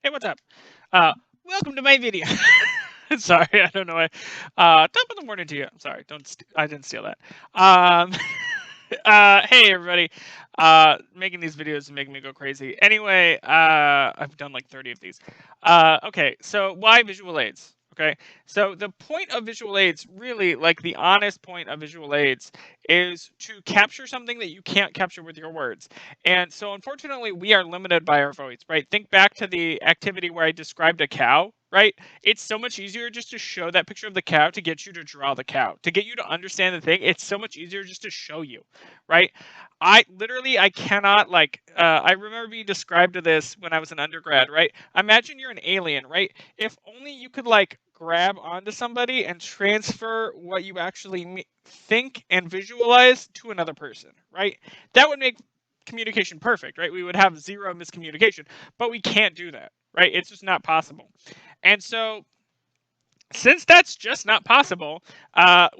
Hey, what's up? Uh, Welcome to my video. Sorry, I don't know why. Top of the morning to you. I'm sorry. I didn't steal that. Um, hey everybody. Making these videos is making me go crazy. Anyway, I've done like 30 of these. Okay, so why visual aids? Okay, so the point of visual aids, really, like the honest point of visual aids, is to capture something that you can't capture with your words. And so, unfortunately, we are limited by our voice, right? Think back to the activity where I described a cow, right? It's so much easier just to show that picture of the cow to get you to draw the cow, to get you to understand the thing. It's so much easier just to show you, right? I cannot I remember being described to this when I was an undergrad, right? Imagine you're an alien, right? If only you could like grab onto somebody and transfer what you actually think and visualize to another person, right? That would make communication perfect, right? We would have zero miscommunication, but we can't do that, right? It's just not possible. And so, since that's just not possible,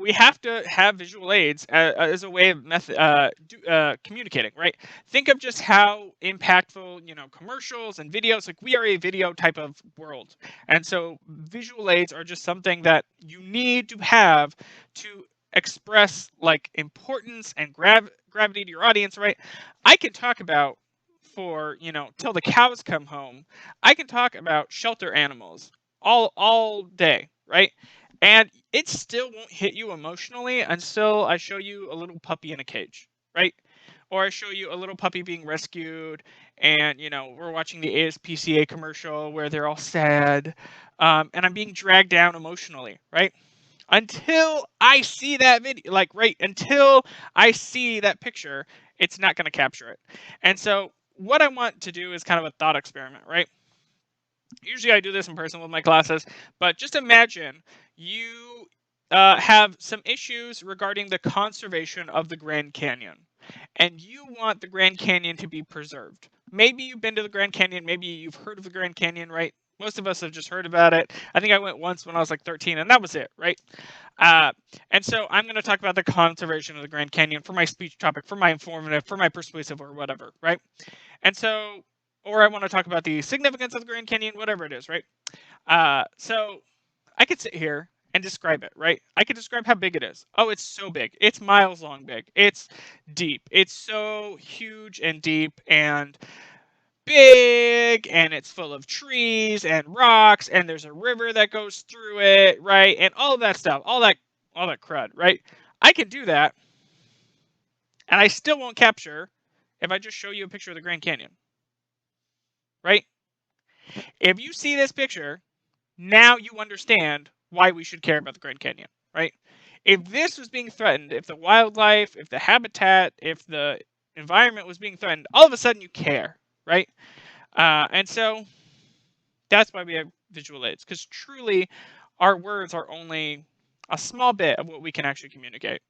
we have to have visual aids as a way of communicating, right? Think of just how impactful, commercials and videos. Like we are a video type of world, and so visual aids are just something that you need to have to express like importance and gravity to your audience, right? I can talk about for till the cows come home. I can talk about shelter animals all day, right? And it still won't hit you emotionally until I show you a little puppy in a cage, right? Or I show you a little puppy being rescued, and we're watching the ASPCA commercial where they're all sad, and I'm being dragged down emotionally, right? Until I see that video, like right until I see that picture, it's not going to capture it. And so, what I want to do is kind of a thought experiment, right? Usually I do this in person with my classes, but just imagine you have some issues regarding the conservation of the Grand Canyon, and you want the Grand Canyon to be preserved. Maybe you've been to the Grand Canyon, maybe you've heard of the Grand Canyon, right? Most of us have just heard about it. I think I went once when I was like 13, and that was it, right? Uh, and so I'm going to talk about the conservation of the Grand Canyon for my speech topic, for my informative, for my persuasive, or whatever, right? And so, or I want to talk about the significance of the Grand Canyon, whatever it is, right? So I could sit here and describe it, right? I could describe how big it is. Oh, it's so big. It's miles long big. It's deep. It's so huge and deep and big, and it's full of trees and rocks, and there's a river that goes through it, right? And all of that stuff, all that crud, right? I can do that, and I still won't capture if I just show you a picture of the Grand Canyon, right? If you see this picture, now you understand why we should care about the Grand Canyon, right? If this was being threatened, if the wildlife, if the habitat, if the environment was being threatened, all of a sudden you care, right? And so that's why we have visual aids, because truly our words are only a small bit of what we can actually communicate.